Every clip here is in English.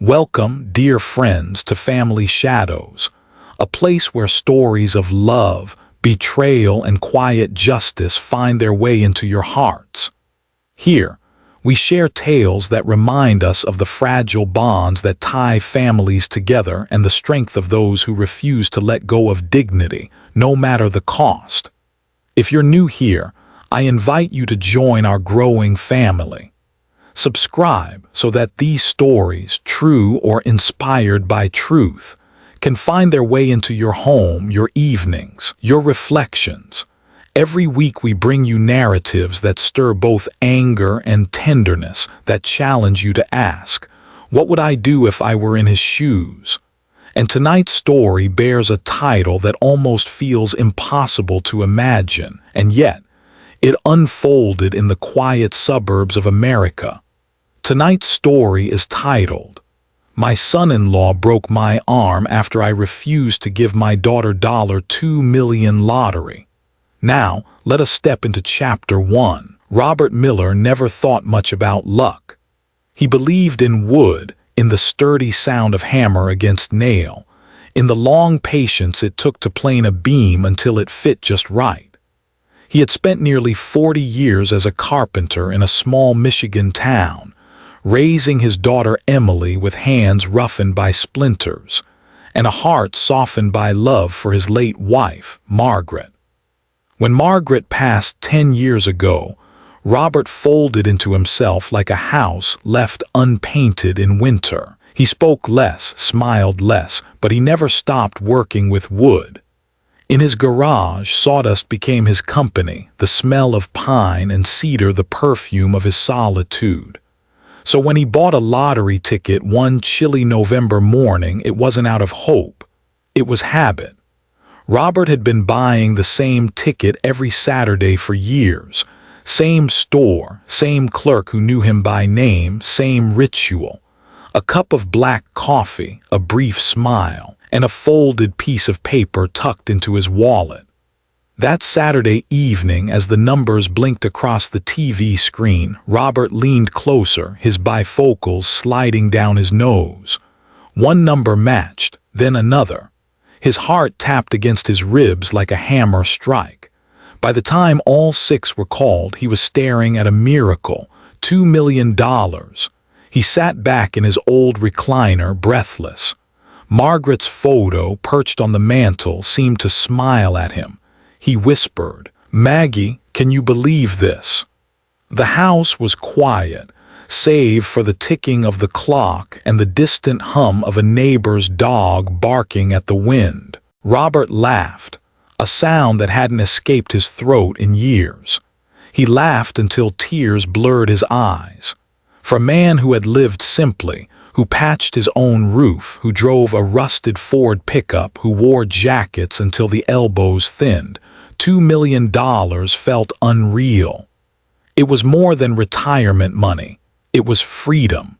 Welcome, dear friends, to Family Shadows, a place where stories of love, betrayal, and quiet justice find their way into your hearts. Here, we share tales that remind us of the fragile bonds that tie families together and the strength of those who refuse to let go of dignity, no matter the cost. If you're new here, I invite you to join our growing family. Subscribe so that these stories, true or inspired by truth, can find their way into your home, your evenings, your reflections. Every week we bring you narratives that stir both anger and tenderness, that challenge you to ask, what would I do if I were in his shoes? And tonight's story bears a title that almost feels impossible to imagine, and yet it unfolded in the quiet suburbs of America. Tonight's story is titled, "My son-in-law broke my arm after I refused to give my daughter $2 million lottery." Now, let us step into Chapter 1. Robert Miller never thought much about luck. He believed in wood, in the sturdy sound of hammer against nail, in the long patience it took to plane a beam until it fit just right. He had spent nearly 40 years as a carpenter in a small Michigan town, raising his daughter Emily with hands roughened by splinters, and a heart softened by love for his late wife, Margaret. When Margaret passed 10 years ago, Robert folded into himself like a house left unpainted in winter. He spoke less, smiled less, but he never stopped working with wood. In his garage, sawdust became his company, the smell of pine and cedar the perfume of his solitude. So when he bought a lottery ticket one chilly November morning, it wasn't out of hope. It was habit. Robert had been buying the same ticket every Saturday for years. Same store, same clerk who knew him by name, same ritual. A cup of black coffee, a brief smile, and a folded piece of paper tucked into his wallet. That Saturday evening, as the numbers blinked across the TV screen, Robert leaned closer, his bifocals sliding down his nose. One number matched, then another. His heart tapped against his ribs like a hammer strike. By the time all 6 were called, he was staring at a miracle, $2 million. He sat back in his old recliner, breathless. Margaret's photo, perched on the mantel, seemed to smile at him. He whispered, "Maggie, can you believe this?" The house was quiet, save for the ticking of the clock and the distant hum of a neighbor's dog barking at the wind. Robert laughed, a sound that hadn't escaped his throat in years. He laughed until tears blurred his eyes. For a man who had lived simply, who patched his own roof, who drove a rusted Ford pickup, who wore jackets until the elbows thinned, $2 million felt unreal. It was more than retirement money. It was freedom.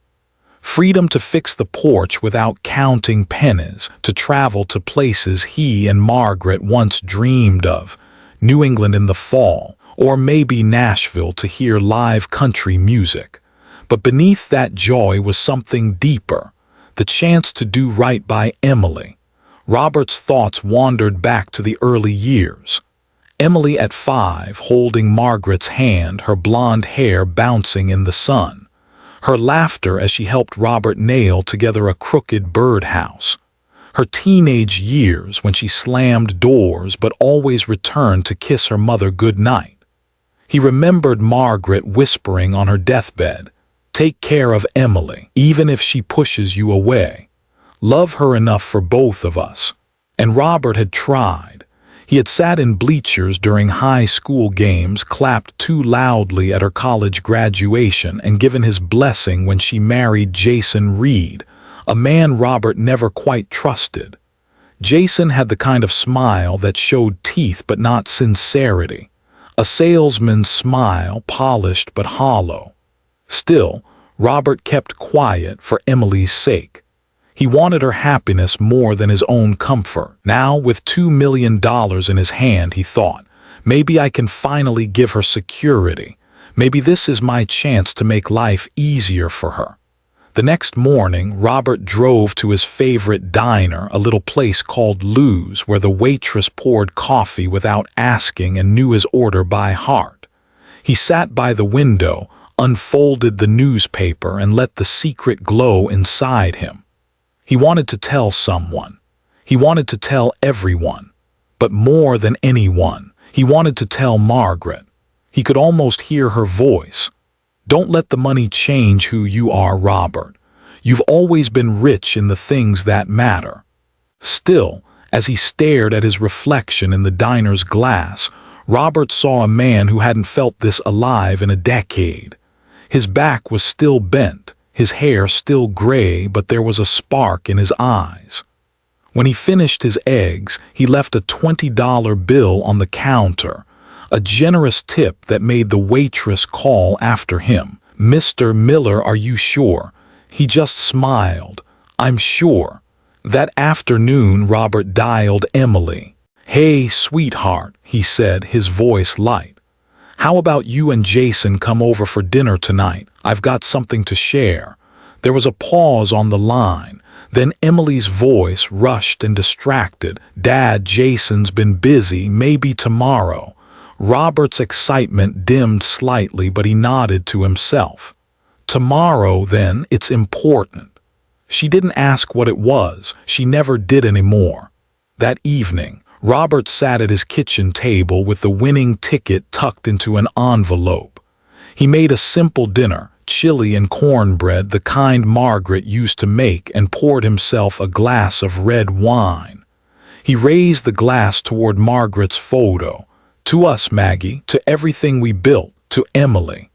Freedom to fix the porch without counting pennies, to travel to places he and Margaret once dreamed of, New England in the fall, or maybe Nashville to hear live country music. But beneath that joy was something deeper, the chance to do right by Emily. Robert's thoughts wandered back to the early years. Emily at 5, holding Margaret's hand, her blonde hair bouncing in the sun. Her laughter as she helped Robert nail together a crooked birdhouse. Her teenage years when she slammed doors but always returned to kiss her mother goodnight. He remembered Margaret whispering on her deathbed, "Take care of Emily, even if she pushes you away. Love her enough for both of us." And Robert had tried. He had sat in bleachers during high school games, clapped too loudly at her college graduation, and given his blessing when she married Jason Reed, a man Robert never quite trusted. Jason had the kind of smile that showed teeth but not sincerity. A salesman's smile, polished but hollow. Still, Robert kept quiet for Emily's sake. He wanted her happiness more than his own comfort. Now, with $2 million in his hand, he thought, maybe I can finally give her security. Maybe this is my chance to make life easier for her. The next morning, Robert drove to his favorite diner, a little place called Lou's, where the waitress poured coffee without asking and knew his order by heart. He sat by the window, unfolded the newspaper, and let the secret glow inside him. He wanted to tell someone. He wanted to tell everyone. But more than anyone, he wanted to tell Margaret. He could almost hear her voice. Don't let the money change who you are, Robert. You've always been rich in the things that matter. Still, as he stared at his reflection in the diner's glass, Robert saw a man who hadn't felt this alive in a decade. His back was still bent, his hair still gray, but there was a spark in his eyes. When he finished his eggs, he left a $20 bill on the counter, a generous tip that made the waitress call after him. "Mr. Miller, are you sure?" He just smiled. "I'm sure." That afternoon, Robert dialed Emily. "Hey, sweetheart," he said, his voice light. "How about you and Jason come over for dinner tonight? I've got something to share." There was a pause on the line. Then Emily's voice rushed and distracted. "Dad, Jason's been busy, maybe tomorrow." Robert's excitement dimmed slightly, but he nodded to himself. "Tomorrow, then, it's important." She didn't ask what it was. She never did anymore. That evening, Robert sat at his kitchen table with the winning ticket tucked into an envelope. He made a simple dinner, chili and cornbread, the kind Margaret used to make, and poured himself a glass of red wine. He raised the glass toward Margaret's photo. "To us, Maggie, to everything we built, to Emily."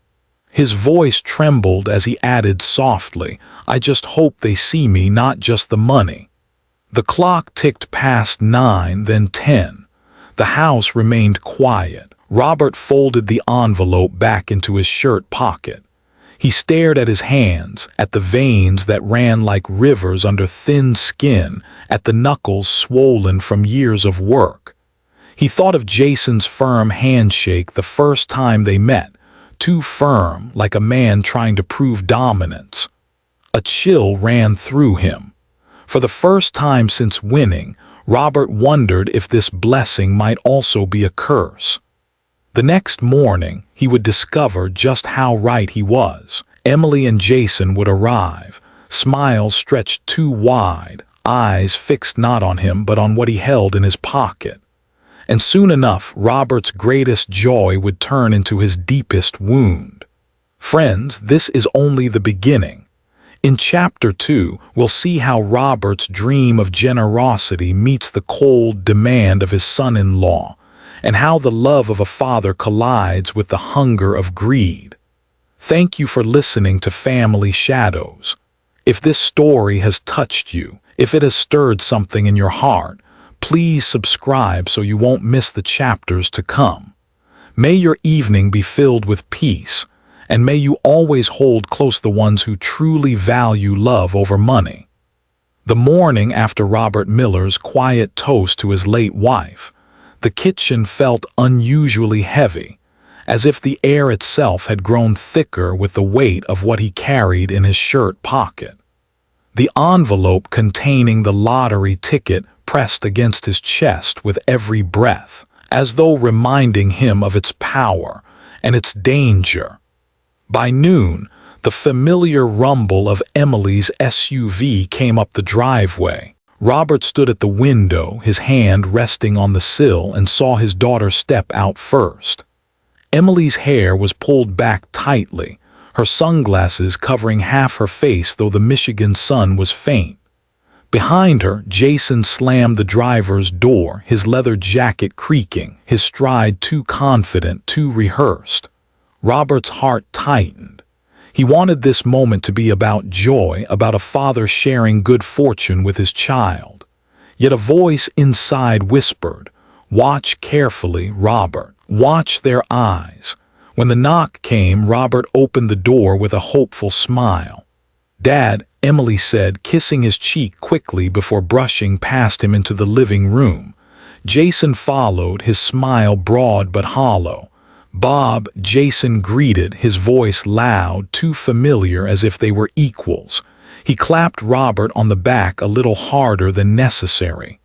His voice trembled as he added softly, "I just hope they see me, not just the money." The clock ticked past 9, then 10. The house remained quiet. Robert folded the envelope back into his shirt pocket. He stared at his hands, at the veins that ran like rivers under thin skin, at the knuckles swollen from years of work. He thought of Jason's firm handshake the first time they met, too firm, like a man trying to prove dominance. A chill ran through him. For the first time since winning, Robert wondered if this blessing might also be a curse. The next morning, he would discover just how right he was. Emily and Jason would arrive, smiles stretched too wide, eyes fixed not on him but on what he held in his pocket. And soon enough, Robert's greatest joy would turn into his deepest wound. Friends, this is only the beginning. In Chapter 2, we'll see how Robert's dream of generosity meets the cold demand of his son-in-law, and how the love of a father collides with the hunger of greed. Thank you for listening to Family Shadows. If this story has touched you, if it has stirred something in your heart, please subscribe so you won't miss the chapters to come. May your evening be filled with peace, and may you always hold close the ones who truly value love over money. The morning after Robert Miller's quiet toast to his late wife, the kitchen felt unusually heavy, as if the air itself had grown thicker with the weight of what he carried in his shirt pocket. The envelope containing the lottery ticket pressed against his chest with every breath, as though reminding him of its power and its danger. By noon, the familiar rumble of Emily's SUV came up the driveway. Robert stood at the window, his hand resting on the sill, and saw his daughter step out first. Emily's hair was pulled back tightly, her sunglasses covering half her face though the Michigan sun was faint. Behind her, Jason slammed the driver's door, his leather jacket creaking, his stride too confident, too rehearsed. Robert's heart tightened. He wanted this moment to be about joy, about a father sharing good fortune with his child. Yet a voice inside whispered, "Watch carefully, Robert. Watch their eyes." When the knock came, Robert opened the door with a hopeful smile. "Dad," Emily said, kissing his cheek quickly before brushing past him into the living room. Jason followed, his smile broad but hollow. "Bob," Jason greeted, his voice loud, too familiar as if they were equals. He clapped Robert on the back a little harder than necessary.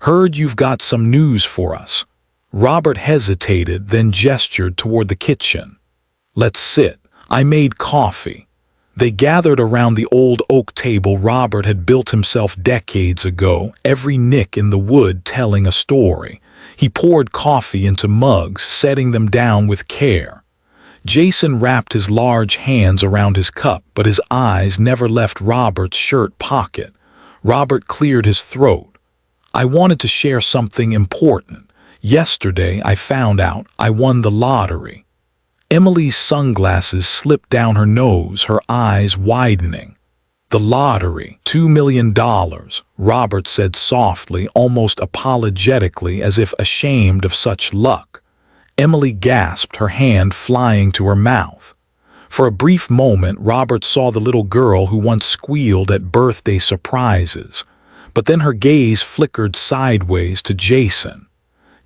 "Heard you've got some news for us." Robert hesitated, then gestured toward the kitchen. "Let's sit. I made coffee." They gathered around the old oak table Robert had built himself decades ago, every nick in the wood telling a story. He poured coffee into mugs, setting them down with care. Jason wrapped his large hands around his cup, but his eyes never left Robert's shirt pocket. Robert cleared his throat. "I wanted to share something important. Yesterday I found out I won the lottery." Emily's sunglasses slipped down her nose, her eyes widening. "The lottery, $2 million, Robert said softly, almost apologetically, as if ashamed of such luck. Emily gasped, her hand flying to her mouth. For a brief moment, Robert saw the little girl who once squealed at birthday surprises, but then her gaze flickered sideways to Jason.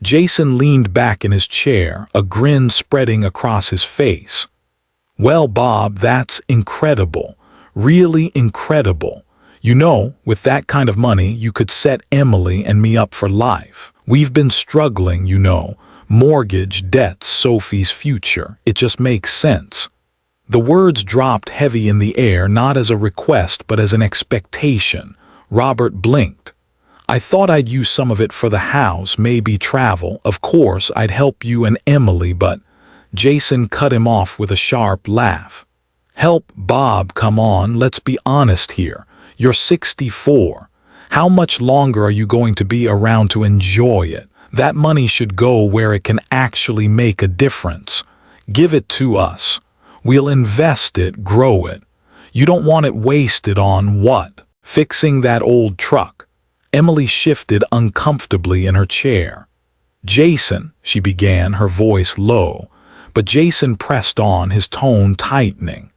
Jason leaned back in his chair, a grin spreading across his face. "Well, Bob, that's incredible. Really incredible. You know, with that kind of money, you could set Emily and me up for life. We've been struggling, you know. Mortgage, debts, Sophie's future. It just makes sense." The words dropped heavy in the air, not as a request, but as an expectation. Robert blinked. "I thought I'd use some of it for the house, maybe travel. Of course, I'd help you and Emily, but—" Jason cut him off with a sharp laugh. "Help, Bob, come on, let's be honest here. You're 64. How much longer are you going to be around to enjoy it? That money should go where it can actually make a difference. Give it to us. We'll invest it, grow it. You don't want it wasted on what? Fixing that old truck." Emily shifted uncomfortably in her chair. "Jason," she began, her voice low, but Jason pressed on, his tone tightening.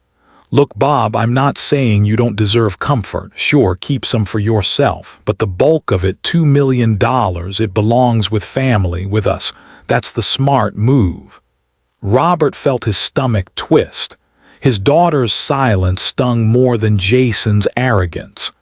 "Look, Bob, I'm not saying you don't deserve comfort. Sure, keep some for yourself, but the bulk of it, $2 million, it belongs with family, with us. That's the smart move." Robert felt his stomach twist. His daughter's silence stung more than Jason's arrogance.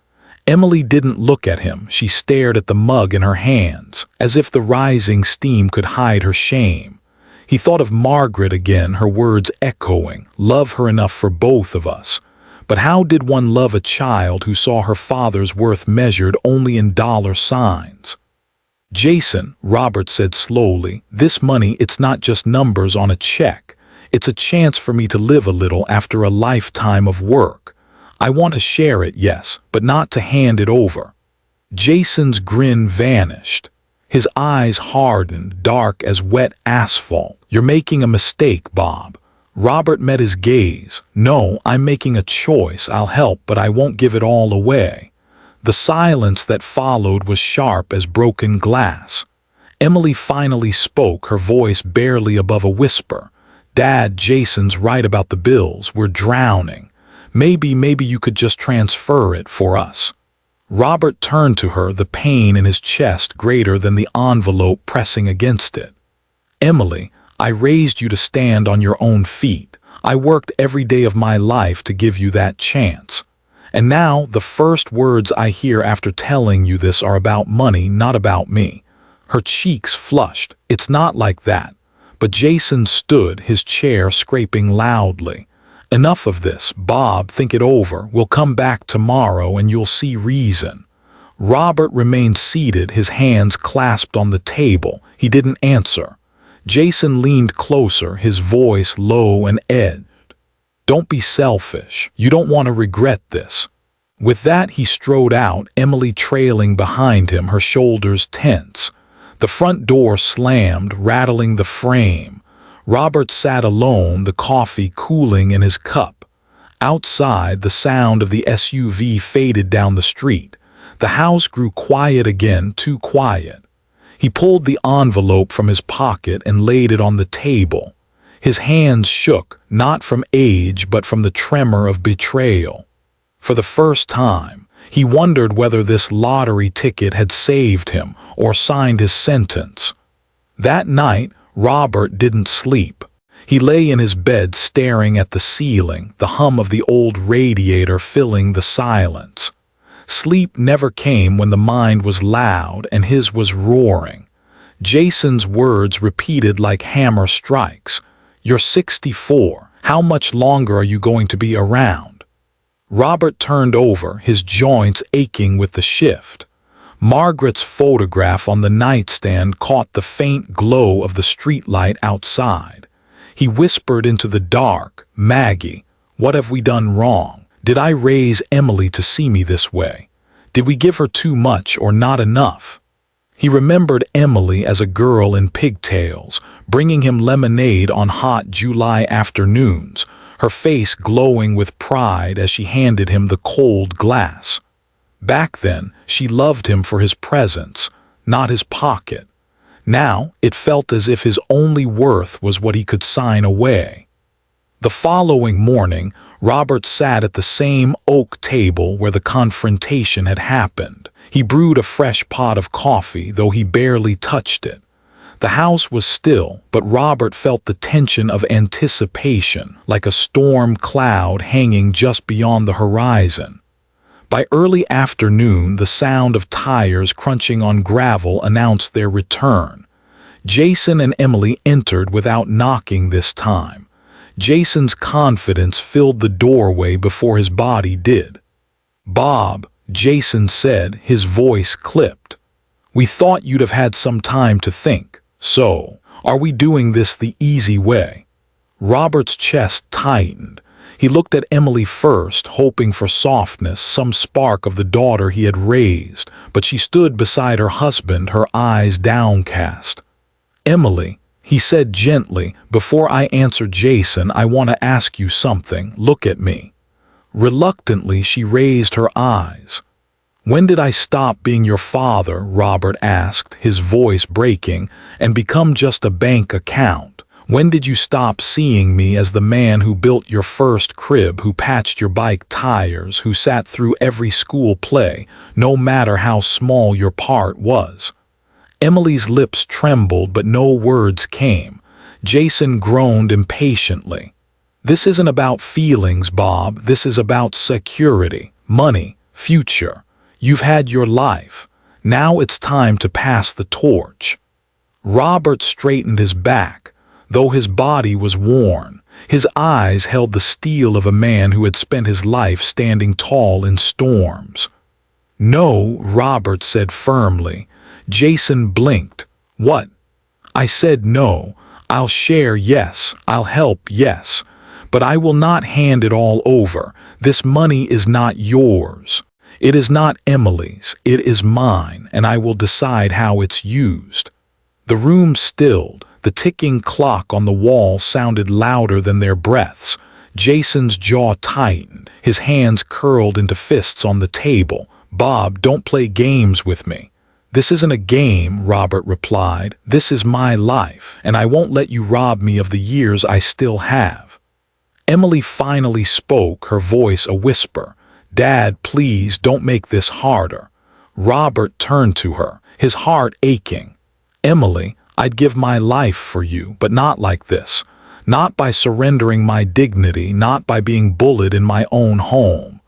Emily didn't look at him. She stared at the mug in her hands, as if the rising steam could hide her shame. He thought of Margaret again, her words echoing, "Love her enough for both of us." But how did one love a child who saw her father's worth measured only in dollar signs? "Jason," Robert said slowly, "this money, it's not just numbers on a check. It's a chance for me to live a little after a lifetime of work. I want to share it, yes, but not to hand it over." Jason's grin vanished. His eyes hardened, dark as wet asphalt. "You're making a mistake, Bob." Robert met his gaze. "No, I'm making a choice. I'll help, but I won't give it all away." The silence that followed was sharp as broken glass. Emily finally spoke, her voice barely above a whisper. "Dad, Jason's right about the bills. We're drowning. Maybe you could just transfer it for us." Robert turned to her, the pain in his chest greater than the envelope pressing against it. "Emily, I raised you to stand on your own feet. I worked every day of my life to give you that chance. And now the first words I hear after telling you this are about money, not about me." Her cheeks flushed. "It's not like that." But Jason stood, his chair scraping loudly. "Enough of this, Bob, think it over. We'll come back tomorrow and you'll see reason." Robert remained seated, his hands clasped on the table. He didn't answer. Jason leaned closer, his voice low and edged. "Don't be selfish. You don't want to regret this." With that, he strode out, Emily trailing behind him, her shoulders tense. The front door slammed, rattling the frame. Robert sat alone, the coffee cooling in his cup. Outside, the sound of the SUV faded down the street. The house grew quiet again, too quiet. He pulled the envelope from his pocket and laid it on the table. His hands shook, not from age but from the tremor of betrayal. For the first time, he wondered whether this lottery ticket had saved him or signed his sentence. That night, Robert didn't sleep. He lay in his bed staring at the ceiling, the hum of the old radiator filling the silence. Sleep never came when the mind was loud and his was roaring. Jason's words repeated like hammer strikes. "You're 64. How much longer are you going to be around?" Robert turned over, his joints aching with the shift. Margaret's photograph on the nightstand caught the faint glow of the streetlight outside. He whispered into the dark, "Maggie, what have we done wrong? Did I raise Emily to see me this way? Did we give her too much or not enough?" He remembered Emily as a girl in pigtails, bringing him lemonade on hot July afternoons, her face glowing with pride as she handed him the cold glass. Back then, she loved him for his presence, not his pocket. Now, it felt as if his only worth was what he could sign away. The following morning, Robert sat at the same oak table where the confrontation had happened. He brewed a fresh pot of coffee, though he barely touched it. The house was still, but Robert felt the tension of anticipation, like a storm cloud hanging just beyond the horizon. By early afternoon, the sound of tires crunching on gravel announced their return. Jason and Emily entered without knocking this time. Jason's confidence filled the doorway before his body did. "Bob," Jason said, his voice clipped. "We thought you'd have had some time to think. So, are we doing this the easy way?" Robert's chest tightened. He looked at Emily first, hoping for softness, some spark of the daughter he had raised, but she stood beside her husband, her eyes downcast. "Emily," he said gently, "before I answer Jason, I want to ask you something. Look at me." Reluctantly, she raised her eyes. "When did I stop being your father?" Robert asked, his voice breaking, "and become just a bank account? When did you stop seeing me as the man who built your first crib, who patched your bike tires, who sat through every school play, no matter how small your part was?" Emily's lips trembled, but no words came. Jason groaned impatiently. "This isn't about feelings, Bob. This is about security, money, future. You've had your life. Now it's time to pass the torch." Robert straightened his back. Though his body was worn, his eyes held the steel of a man who had spent his life standing tall in storms. "No," Robert said firmly. Jason blinked. "What?" "I said no. I'll share, yes. I'll help, yes. But I will not hand it all over. This money is not yours. It is not Emily's. It is mine, and I will decide how it's used." The room stilled. The ticking clock on the wall sounded louder than their breaths. Jason's jaw tightened, his hands curled into fists on the table. "Bob, don't play games with me." "This isn't a game," Robert replied. "This is my life, and I won't let you rob me of the years I still have." Emily finally spoke, her voice a whisper. "Dad, please don't make this harder." Robert turned to her, his heart aching. "Emily, I'd give my life for you, but not like this. Not by surrendering my dignity, not by being bullied in my own home."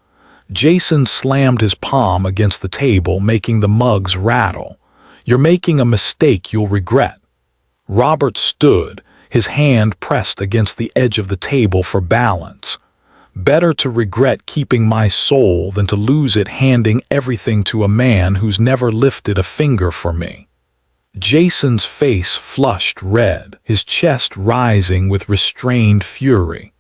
Jason slammed his palm against the table, making the mugs rattle. "You're making a mistake you'll regret." Robert stood, his hand pressed against the edge of the table for balance. "Better to regret keeping my soul than to lose it handing everything to a man who's never lifted a finger for me." Jason's face flushed red, his chest rising with restrained fury.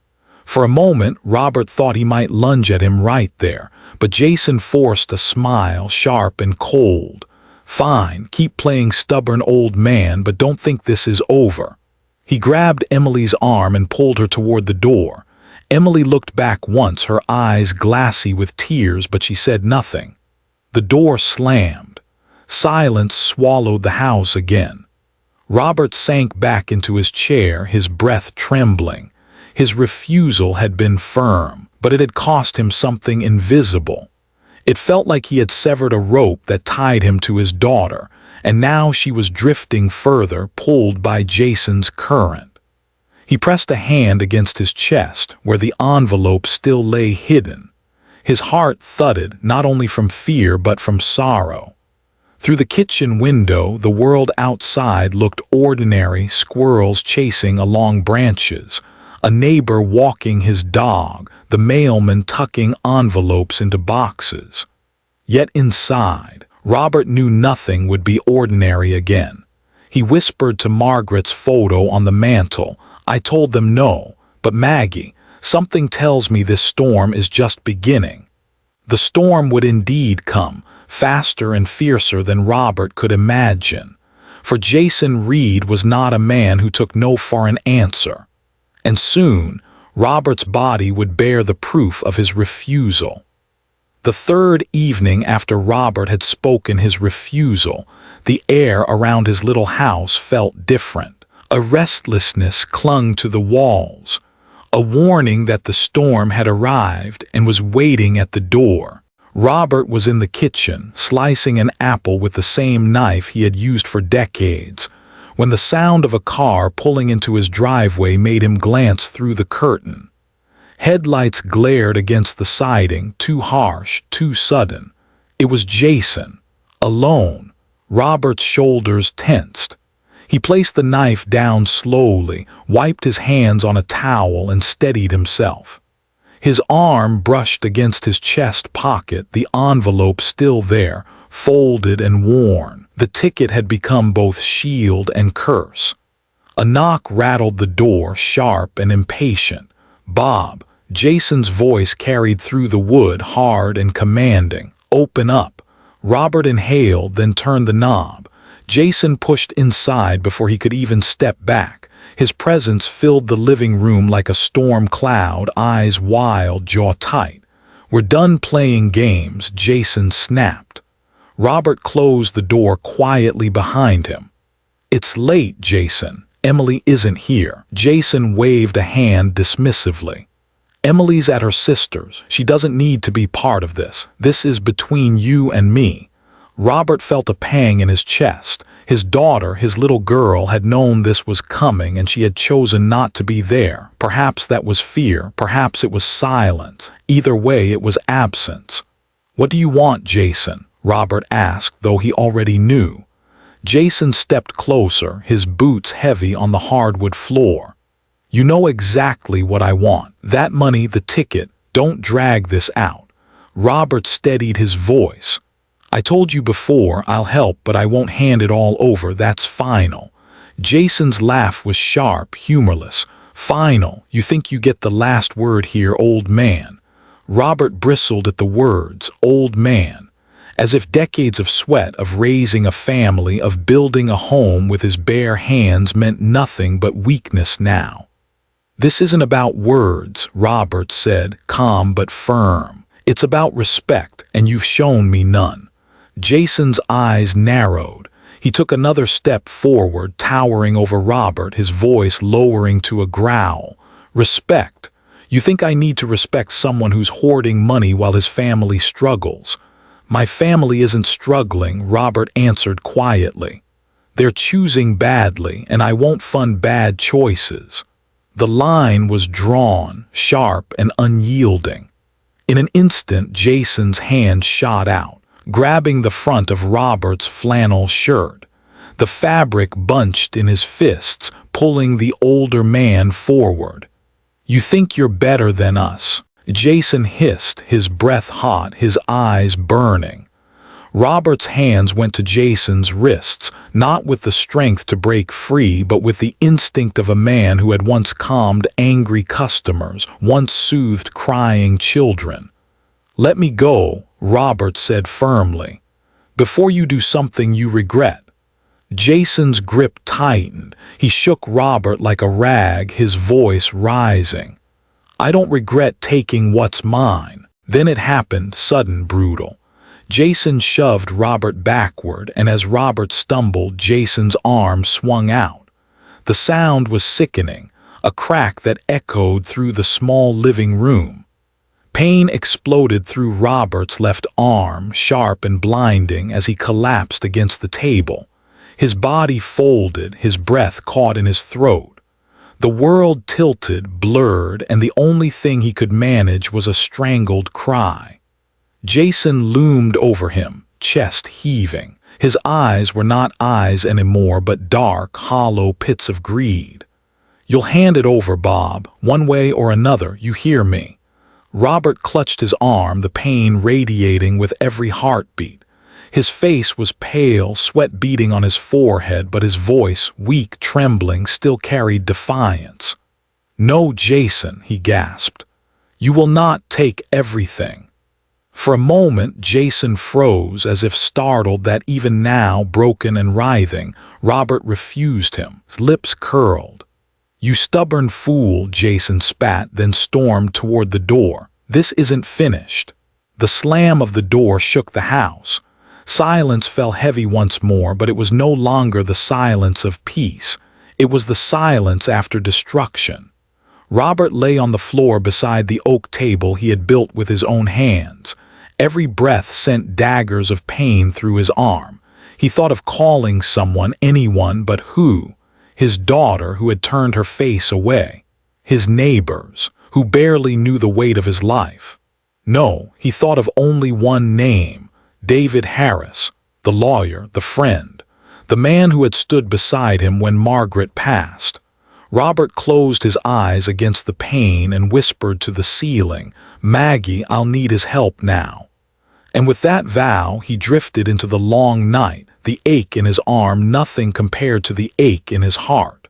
For a moment, Robert thought he might lunge at him right there, but Jason forced a smile, sharp and cold. "Fine, keep playing stubborn old man, but don't think this is over." He grabbed Emily's arm and pulled her toward the door. Emily looked back once, her eyes glassy with tears, but she said nothing. The door slammed. Silence swallowed the house again. Robert sank back into his chair, his breath trembling. His refusal had been firm, but it had cost him something invisible. It felt like he had severed a rope that tied him to his daughter, and now she was drifting further, pulled by Jason's current. He pressed a hand against his chest, where the envelope still lay hidden. His heart thudded, not only from fear but from sorrow. Through the kitchen window, the world outside looked ordinary: squirrels chasing along branches, a neighbor walking his dog, the mailman tucking envelopes into boxes. Yet inside, Robert knew nothing would be ordinary again. He whispered to Margaret's photo on the mantel, "I told them no, but Maggie, something tells me this storm is just beginning." The storm would indeed come, faster and fiercer than Robert could imagine. For Jason Reed was not a man who took no for an answer. And soon, Robert's body would bear the proof of his refusal. The third evening after Robert had spoken his refusal, the air around his little house felt different. A restlessness clung to the walls, a warning that the storm had arrived and was waiting at the door. Robert was in the kitchen, slicing an apple with the same knife he had used for decades, when the sound of a car pulling into his driveway made him glance through the curtain. Headlights glared against the siding, too harsh, too sudden. It was Jason, alone. Robert's shoulders tensed. He placed the knife down slowly, wiped his hands on a towel, and steadied himself. His arm brushed against his chest pocket, the envelope still there, folded and worn. The ticket had become both shield and curse. A knock rattled the door, sharp and impatient. "Bob," Jason's voice carried through the wood, hard and commanding. "Open up." Robert inhaled, then turned the knob. Jason pushed inside before he could even step back. His presence filled the living room like a storm cloud, eyes wild, jaw tight. "We're done playing games," Jason snapped. Robert closed the door quietly behind him. "It's late, Jason. Emily isn't here." Jason waved a hand dismissively. "Emily's at her sister's. She doesn't need to be part of this. This is between you and me." Robert felt a pang in his chest. His daughter, his little girl, had known this was coming, and she had chosen not to be there. Perhaps that was fear, perhaps it was silence. Either way, it was absence. "What do you want, Jason?" Robert asked, though he already knew. Jason stepped closer, his boots heavy on the hardwood floor. "You know exactly what I want. That money, the ticket. Don't drag this out." Robert steadied his voice. "I told you before, I'll help, but I won't hand it all over. That's final." Jason's laugh was sharp, humorless. "Final? You think you get the last word here, old man?" Robert bristled at the words, old man, as if decades of sweat, of raising a family, of building a home with his bare hands meant nothing but weakness now. "This isn't about words," Robert said, calm but firm. "It's about respect, and you've shown me none." Jason's eyes narrowed. He took another step forward, towering over Robert, his voice lowering to a growl. "Respect? You think I need to respect someone who's hoarding money while his family struggles?" "My family isn't struggling," Robert answered quietly. "They're choosing badly, and I won't fund bad choices." The line was drawn, sharp and unyielding. In an instant, Jason's hand shot out, grabbing the front of Robert's flannel shirt. The fabric bunched in his fists, pulling the older man forward. "You think you're better than us," Jason hissed, his breath hot, his eyes burning. Robert's hands went to Jason's wrists, not with the strength to break free, but with the instinct of a man who had once calmed angry customers, once soothed crying children. "Let me go," Robert said firmly, "before you do something you regret." Jason's grip tightened. He shook Robert like a rag, his voice rising. "I don't regret taking what's mine." Then it happened, sudden, brutal. Jason shoved Robert backward, and as Robert stumbled, Jason's arm swung out. The sound was sickening, a crack that echoed through the small living room. Pain exploded through Robert's left arm, sharp and blinding, as he collapsed against the table. His body folded, his breath caught in his throat. The world tilted, blurred, and the only thing he could manage was a strangled cry. Jason loomed over him, chest heaving. His eyes were not eyes anymore, but dark, hollow pits of greed. "You'll hand it over, Bob, one way or another, you hear me?" Robert clutched his arm, the pain radiating with every heartbeat. His face was pale, sweat beading on his forehead, but his voice, weak, trembling, still carried defiance. "No, Jason," he gasped. "You will not take everything." For a moment, Jason froze, as if startled that even now, broken and writhing, Robert refused him, lips curled. "You stubborn fool," Jason spat, then stormed toward the door. "This isn't finished." The slam of the door shook the house. Silence fell heavy once more, but it was no longer the silence of peace. It was the silence after destruction. Robert lay on the floor beside the oak table he had built with his own hands. Every breath sent daggers of pain through his arm. He thought of calling someone, anyone, but who? His daughter, who had turned her face away. His neighbors, who barely knew the weight of his life. No, he thought of only one name: David Harris, the lawyer, the friend, the man who had stood beside him when Margaret passed. Robert closed his eyes against the pain and whispered to the ceiling, "Maggie, I'll need his help now." And with that vow, he drifted into the long night, the ache in his arm nothing compared to the ache in his heart.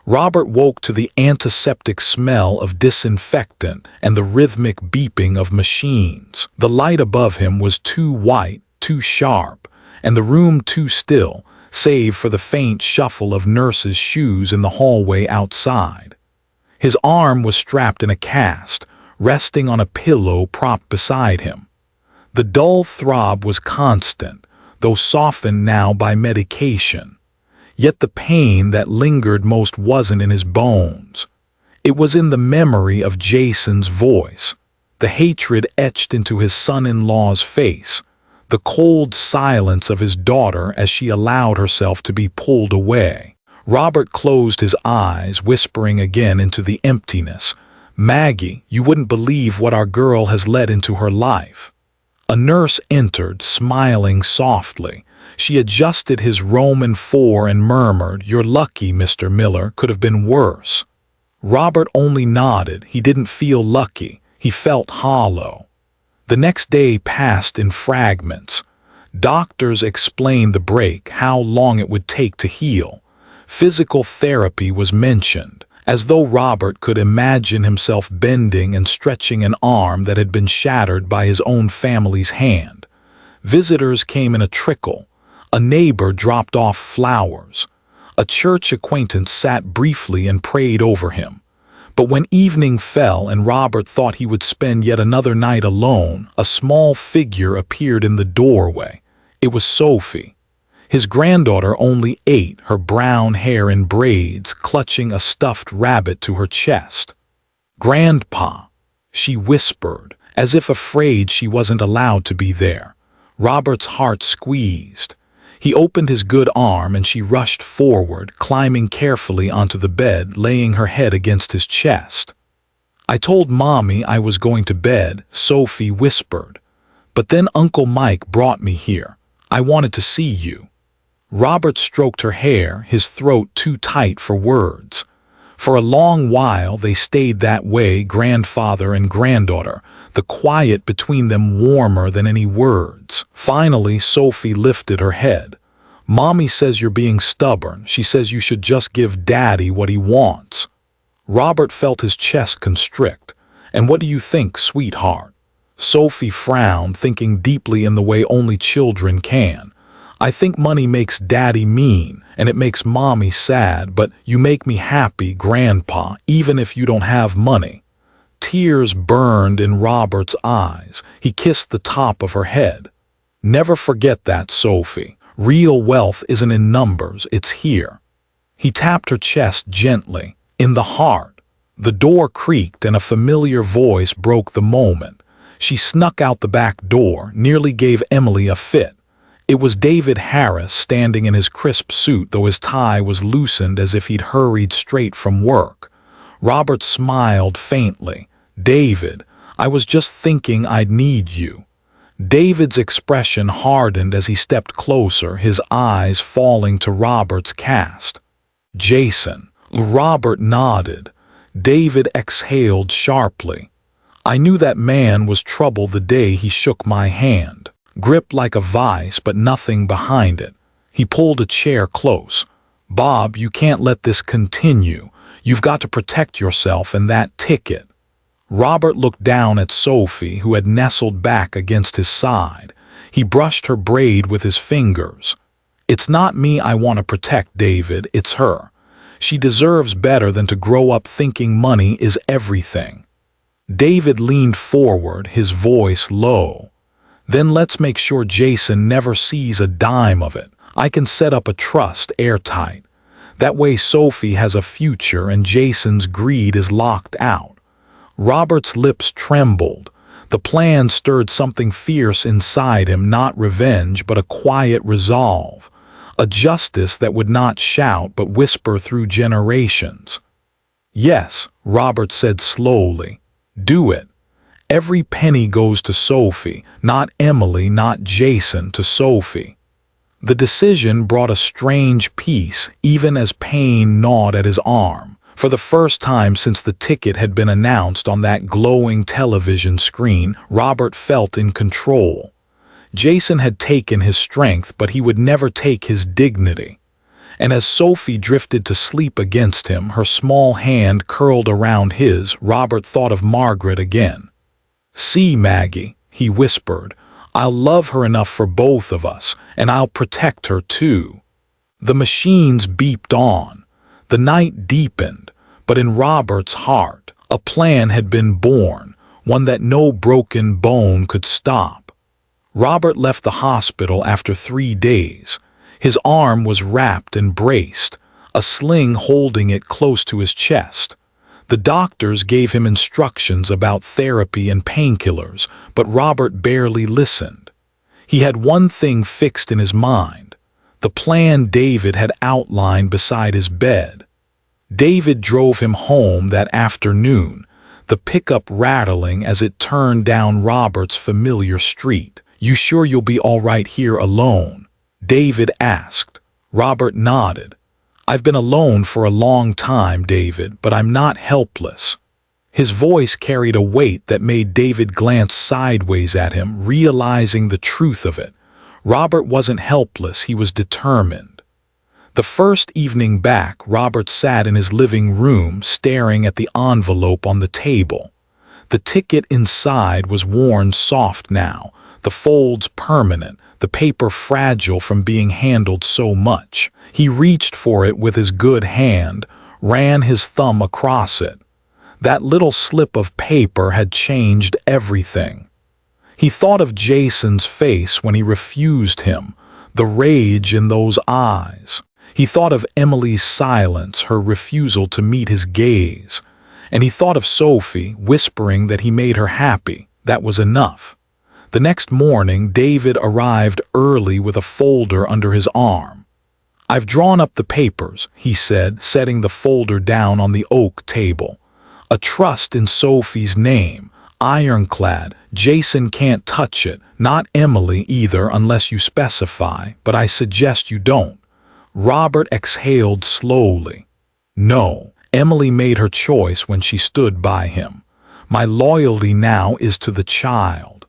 Robert woke to the antiseptic smell of disinfectant and the rhythmic beeping of machines. The light above him was too white, too sharp, and the room too still, save for the faint shuffle of nurses' shoes in the hallway outside. His arm was strapped in a cast, resting on a pillow propped beside him. The dull throb was constant, though softened now by medication. Yet the pain that lingered most wasn't in his bones. It was in the memory of Jason's voice, the hatred etched into his son-in-law's face, the cold silence of his daughter as she allowed herself to be pulled away. Robert closed his eyes, whispering again into the emptiness, "Maggie, you wouldn't believe what our girl has let into her life." A nurse entered, smiling softly. She adjusted his Roman 4 and murmured, "You're lucky, Mr. Miller, could have been worse." Robert only nodded. He didn't feel lucky. He felt hollow. The next day passed in fragments. Doctors explained the break, how long it would take to heal. Physical therapy was mentioned, as though Robert could imagine himself bending and stretching an arm that had been shattered by his own family's hand. Visitors came in a trickle. A neighbor dropped off flowers. A church acquaintance sat briefly and prayed over him. But when evening fell and Robert thought he would spend yet another night alone, a small figure appeared in the doorway. It was Sophie. His granddaughter, only 8, her brown hair in braids, clutching a stuffed rabbit to her chest. "Grandpa," she whispered, as if afraid she wasn't allowed to be there. Robert's heart squeezed. He opened his good arm and she rushed forward, climbing carefully onto the bed, laying her head against his chest. "I told Mommy I was going to bed," Sophie whispered. "But then Uncle Mike brought me here. I wanted to see you." Robert stroked her hair, his throat too tight for words. For a long while they stayed that way, grandfather and granddaughter, the quiet between them warmer than any words. Finally, Sophie lifted her head. "Mommy says you're being stubborn. She says you should just give Daddy what he wants." Robert felt his chest constrict. "And what do you think, sweetheart?" Sophie frowned, thinking deeply in the way only children can. "I think money makes Daddy mean, and it makes Mommy sad, but you make me happy, Grandpa, even if you don't have money." Tears burned in Robert's eyes. He kissed the top of her head. "Never forget that, Sophie. Real wealth isn't in numbers, it's here." He tapped her chest gently, in the heart. The door creaked and a familiar voice broke the moment. She snuck out the back door, nearly gave Emily a fit. It was David Harris standing in his crisp suit, though his tie was loosened as if he'd hurried straight from work. Robert smiled faintly. "David, I was just thinking I'd need you." David's expression hardened as he stepped closer, his eyes falling to Robert's cast. "Jason." Robert nodded. David exhaled sharply. "I knew that man was trouble the day he shook my hand. Grip like a vice, but nothing behind it." He pulled a chair close. "Bob, you can't let this continue. You've got to protect yourself and that ticket." Robert looked down at Sophie, who had nestled back against his side. He brushed her braid with his fingers. "It's not me I want to protect, David, it's her. She deserves better than to grow up thinking money is everything." David leaned forward, his voice low. "Then let's make sure Jason never sees a dime of it. I can set up a trust airtight. That way Sophie has a future and Jason's greed is locked out." Robert's lips trembled. The plan stirred something fierce inside him, not revenge, but a quiet resolve. A justice that would not shout but whisper through generations. "Yes," Robert said slowly. "Do it. Every penny goes to Sophie, not Emily, not Jason, to Sophie." The decision brought a strange peace, even as pain gnawed at his arm. For the first time since the ticket had been announced on that glowing television screen, Robert felt in control. Jason had taken his strength, but he would never take his dignity. And as Sophie drifted to sleep against him, her small hand curled around his, Robert thought of Margaret again. "See, Maggie," he whispered, "I'll love her enough for both of us, and I'll protect her too." The machines beeped on. The night deepened, but in Robert's heart, a plan had been born, one that no broken bone could stop. Robert left the hospital after 3 days. His arm was wrapped and braced, a sling holding it close to his chest. The doctors gave him instructions about therapy and painkillers, but Robert barely listened. He had one thing fixed in his mind: the plan David had outlined beside his bed. David drove him home that afternoon, the pickup rattling as it turned down Robert's familiar street. "You sure you'll be all right here alone?" David asked. Robert nodded. "I've been alone for a long time, David, but I'm not helpless." His voice carried a weight that made David glance sideways at him, realizing the truth of it. Robert wasn't helpless, he was determined. The first evening back, Robert sat in his living room, staring at the envelope on the table. The ticket inside was worn soft now, the folds permanent, the paper fragile from being handled so much. He reached for it with his good hand, ran his thumb across it. That little slip of paper had changed everything. He thought of Jason's face when he refused him, the rage in those eyes. He thought of Emily's silence, her refusal to meet his gaze. And he thought of Sophie, whispering that he made her happy. That was enough. The next morning, David arrived early with a folder under his arm. "I've drawn up the papers," he said, setting the folder down on the oak table. "A trust in Sophie's name, ironclad. Jason can't touch it, not Emily either unless you specify, but I suggest you don't." Robert exhaled slowly. "No, Emily made her choice when she stood by him. My loyalty now is to the child.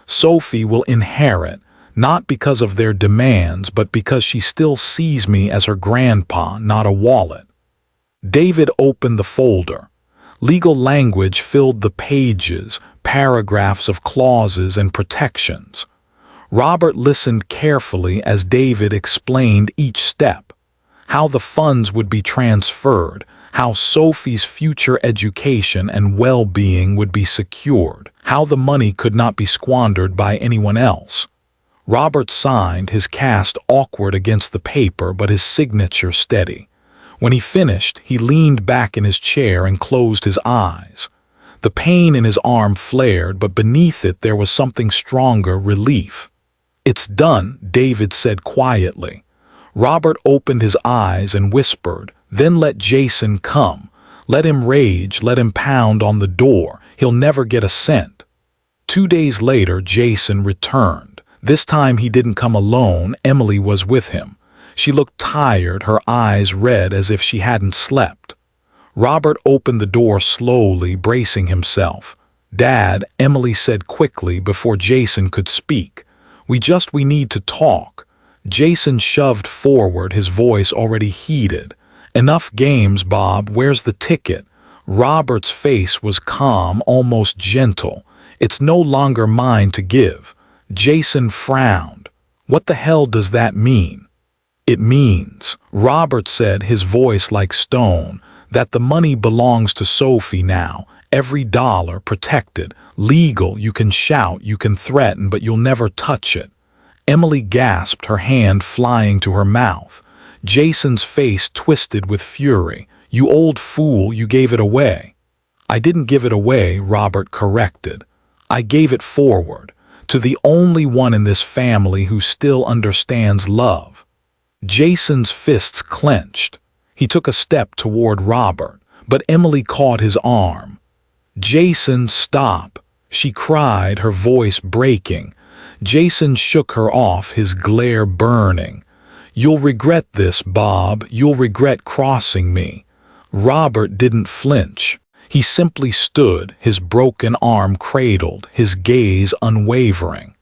Sophie will inherit, not because of their demands, but because she still sees me as her grandpa, not a wallet." David opened the folder. Legal language filled the pages, paragraphs of clauses and protections. Robert listened carefully as David explained each step: how the funds would be transferred, how Sophie's future education and well-being would be secured, how the money could not be squandered by anyone else. Robert signed, his cast awkward against the paper, but his signature steady. When he finished, he leaned back in his chair and closed his eyes. The pain in his arm flared, but beneath it there was something stronger: relief. "It's done," David said quietly. Robert opened his eyes and whispered, "Then let Jason come. Let him rage, let him pound on the door. He'll never get a cent." 2 days later, Jason returned. This time he didn't come alone, Emily was with him. She looked tired, her eyes red as if she hadn't slept. Robert opened the door slowly, bracing himself. "Dad," Emily said quickly before Jason could speak. We need to talk." Jason shoved forward, his voice already heated. "Enough games, Bob. Where's the ticket?" Robert's face was calm, almost gentle. "It's no longer mine to give." Jason frowned. "What the hell does that mean?" "It means," Robert said, his voice like stone, "that the money belongs to Sophie now. Every dollar protected, legal. You can shout, you can threaten, but you'll never touch it." Emily gasped, her hand flying to her mouth. Jason's face twisted with fury. "You old fool, you gave it away." "I didn't give it away," Robert corrected. "I gave it forward, to the only one in this family who still understands love." Jason's fists clenched. He took a step toward Robert, but Emily caught his arm. "Jason, stop," she cried, her voice breaking. Jason shook her off, his glare burning. "You'll regret this, Bob. You'll regret crossing me." Robert didn't flinch. He simply stood, his broken arm cradled, his gaze unwavering.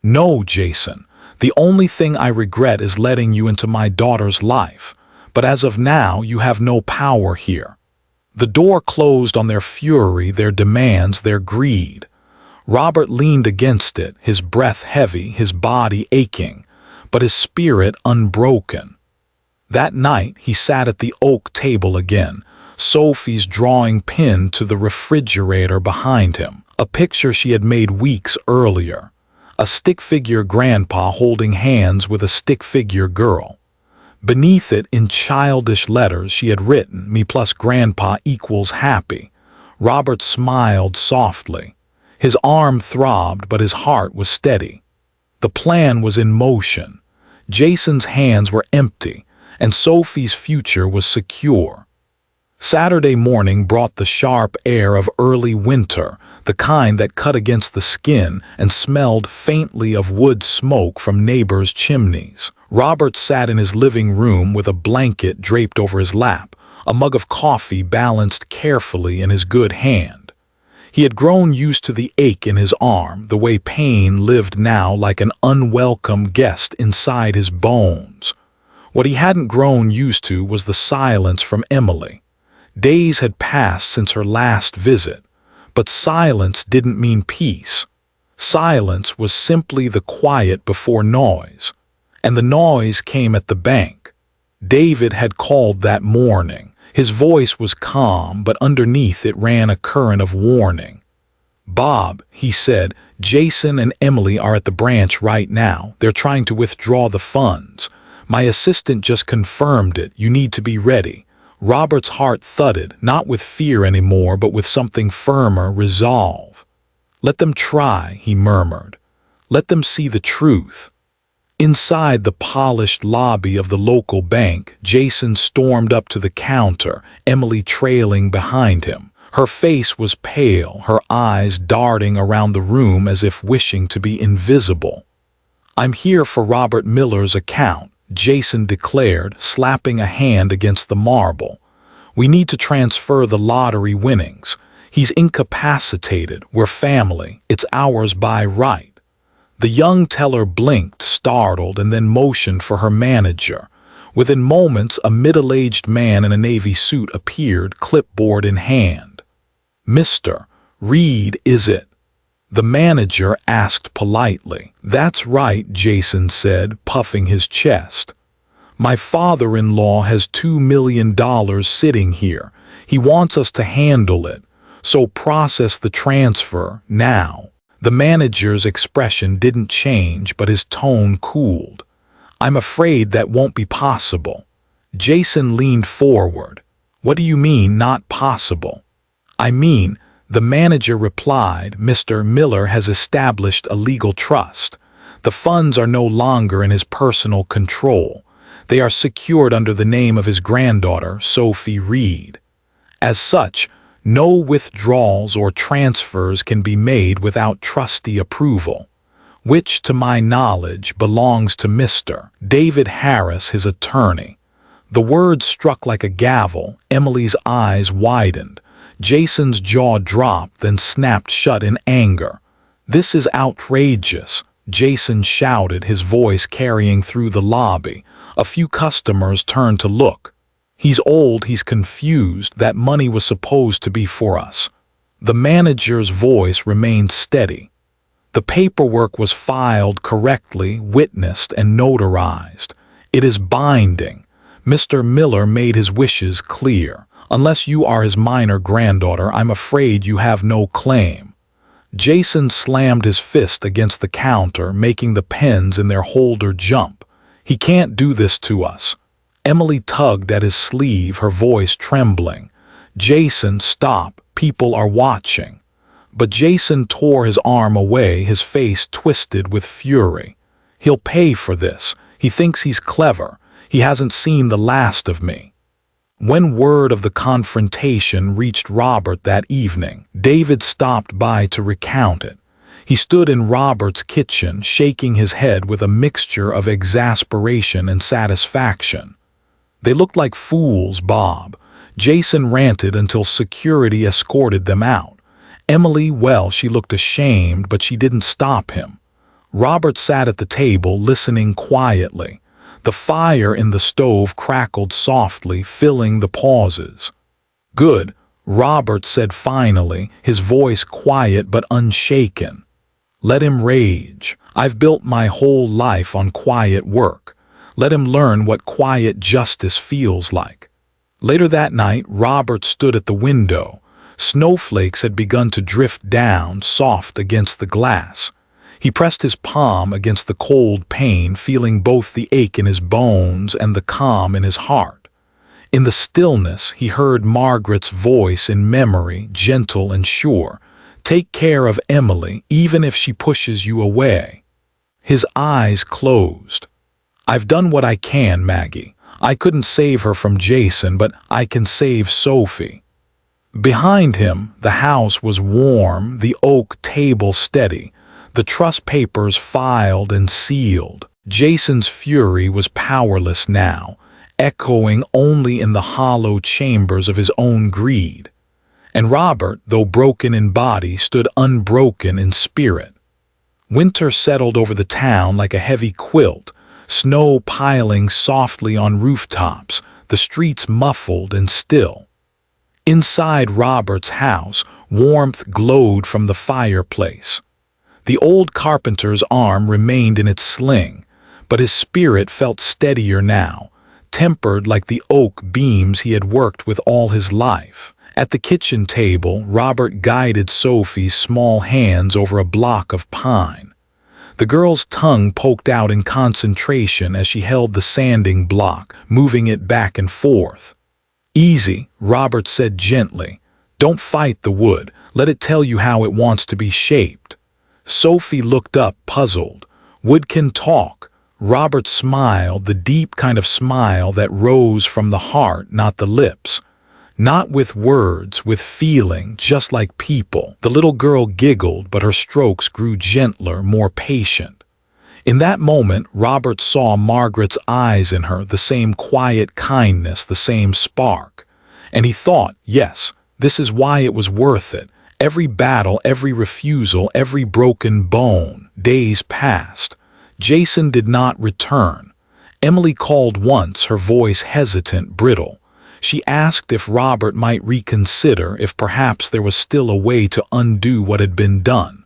"No, Jason. The only thing I regret is letting you into my daughter's life. But as of now, you have no power here." The door closed on their fury, their demands, their greed. Robert leaned against it, his breath heavy, his body aching, but his spirit unbroken. That night, he sat at the oak table again, Sophie's drawing pinned to the refrigerator behind him, a picture she had made weeks earlier. A stick-figure grandpa holding hands with a stick-figure girl. Beneath it, in childish letters, she had written, "Me plus grandpa equals happy." Robert smiled softly. His arm throbbed, but his heart was steady. The plan was in motion. Jason's hands were empty, and Sophie's future was secure. Saturday morning brought the sharp air of early winter, the kind that cut against the skin and smelled faintly of wood smoke from neighbors' chimneys. Robert sat in his living room with a blanket draped over his lap, a mug of coffee balanced carefully in his good hand. He had grown used to the ache in his arm, the way pain lived now like an unwelcome guest inside his bones. What he hadn't grown used to was the silence from Emily. Days had passed since her last visit, but silence didn't mean peace. Silence was simply the quiet before noise, and the noise came at the bank. David had called that morning. His voice was calm, but underneath it ran a current of warning. "Bob," he said, "Jason and Emily are at the branch right now. They're trying to withdraw the funds. My assistant just confirmed it. You need to be ready." Robert's heart thudded, not with fear anymore, but with something firmer, resolve. "Let them try," he murmured. "Let them see the truth." Inside the polished lobby of the local bank, Jason stormed up to the counter, Emily trailing behind him. Her face was pale, her eyes darting around the room as if wishing to be invisible. "I'm here for Robert Miller's account," Jason declared, slapping a hand against the marble. "We need to transfer the lottery winnings. He's incapacitated. We're family. It's ours by right." The young teller blinked, startled, and then motioned for her manager. Within moments, a middle-aged man in a navy suit appeared, clipboard in hand. "Mr. Reed, is it?" The manager asked politely. "That's right," Jason said, puffing his chest. "My father-in-law has $2 million sitting here. He wants us to handle it, so process the transfer now." The manager's expression didn't change, but his tone cooled. "I'm afraid that won't be possible." Jason leaned forward. "What do you mean, not possible?" "I mean," the manager replied, "Mr. Miller has established a legal trust. The funds are no longer in his personal control. They are secured under the name of his granddaughter, Sophie Reed. As such, no withdrawals or transfers can be made without trustee approval, which, to my knowledge, belongs to Mr. David Harris, his attorney. The words struck like a gavel. Emily's eyes widened. Jason's jaw dropped, then snapped shut in anger. "This is outrageous," Jason shouted, his voice carrying through the lobby. A few customers turned to look. "He's old, he's confused. That money was supposed to be for us." The manager's voice remained steady. "The paperwork was filed correctly, witnessed, and notarized. It is binding. Mr. Miller made his wishes clear. Unless you are his minor granddaughter, I'm afraid you have no claim." Jason slammed his fist against the counter, making the pens in their holder jump. "He can't do this to us." Emily tugged at his sleeve, her voice trembling. "Jason, stop. People are watching." But Jason tore his arm away, his face twisted with fury. "He'll pay for this. He thinks he's clever. He hasn't seen the last of me." When word of the confrontation reached Robert that evening, David stopped by to recount it. He stood in Robert's kitchen, shaking his head with a mixture of exasperation and satisfaction. "They looked like fools, Bob." Jason ranted until security escorted them out. Emily, well, she looked ashamed, but she didn't stop him. Robert sat at the table, listening quietly. The fire in the stove crackled softly, filling the pauses. "Good," Robert said finally, his voice quiet but unshaken. "Let him rage. I've built my whole life on quiet work. Let him learn what quiet justice feels like." Later that night, Robert stood at the window. Snowflakes had begun to drift down, soft against the glass. He pressed his palm against the cold pane, feeling both the ache in his bones and the calm in his heart. In the stillness, he heard Margaret's voice in memory, gentle and sure. "Take care of Emily, even if she pushes you away." His eyes closed. "I've done what I can, Maggie. I couldn't save her from Jason, but I can save Sophie." Behind him, the house was warm, the oak table steady, the trust papers filed and sealed. Jason's fury was powerless now, echoing only in the hollow chambers of his own greed. And Robert, though broken in body, stood unbroken in spirit. Winter settled over the town like a heavy quilt, snow piling softly on rooftops, the streets muffled and still. Inside Robert's house, warmth glowed from the fireplace. The old carpenter's arm remained in its sling, but his spirit felt steadier now, tempered like the oak beams he had worked with all his life. At the kitchen table, Robert guided Sophie's small hands over a block of pine. The girl's tongue poked out in concentration as she held the sanding block, moving it back and forth. "Easy," Robert said gently. "Don't fight the wood. Let it tell you how it wants to be shaped." Sophie looked up, puzzled. "Wood can talk." Robert smiled, the deep kind of smile that rose from the heart, not the lips. "Not with words, with feeling, just like people." The little girl giggled, but her strokes grew gentler, more patient. In that moment, Robert saw Margaret's eyes in her, the same quiet kindness, the same spark. And he thought, yes, this is why it was worth it. Every battle, every refusal, every broken bone. Days passed. Jason did not return. Emily called once, her voice hesitant, brittle. She asked if Robert might reconsider, if perhaps there was still a way to undo what had been done.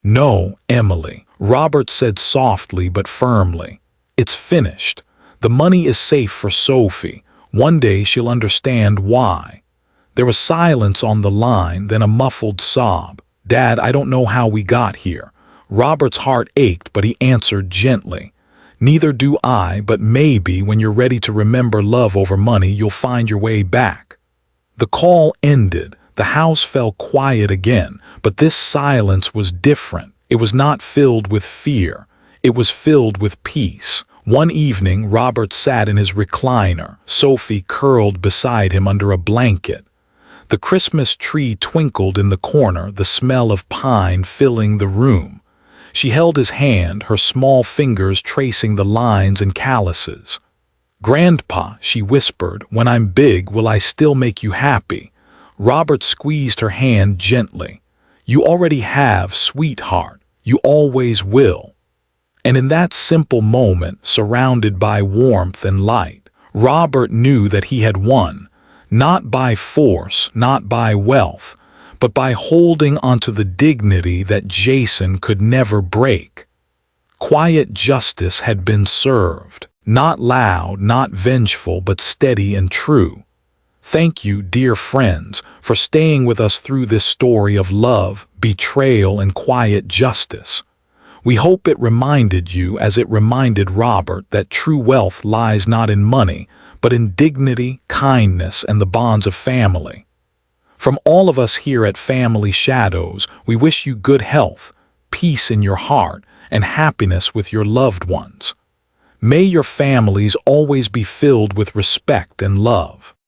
"No, Emily," Robert said softly but firmly. "It's finished. The money is safe for Sophie. One day she'll understand why." There was silence on the line, then a muffled sob. "Dad, I don't know how we got here." Robert's heart ached, but he answered gently. "Neither do I, but maybe when you're ready to remember love over money, you'll find your way back." The call ended. The house fell quiet again, but this silence was different. It was not filled with fear. It was filled with peace. One evening, Robert sat in his recliner, Sophie curled beside him under a blanket. The Christmas tree twinkled in the corner, the smell of pine filling the room. She held his hand, her small fingers tracing the lines and calluses. "Grandpa," she whispered, "when I'm big, will I still make you happy?" Robert squeezed her hand gently. "You already have, sweetheart. You always will." And in that simple moment, surrounded by warmth and light, Robert knew that he had won, not by force, not by wealth, but by holding onto the dignity that Jason could never break. Quiet justice had been served, not loud, not vengeful, but steady and true. Thank you, dear friends, for staying with us through this story of love, betrayal, and quiet justice. We hope it reminded you, as it reminded Robert, that true wealth lies not in money, but in dignity, kindness, and the bonds of family. From all of us here at Family Shadows, we wish you good health, peace in your heart, and happiness with your loved ones. May your families always be filled with respect and love.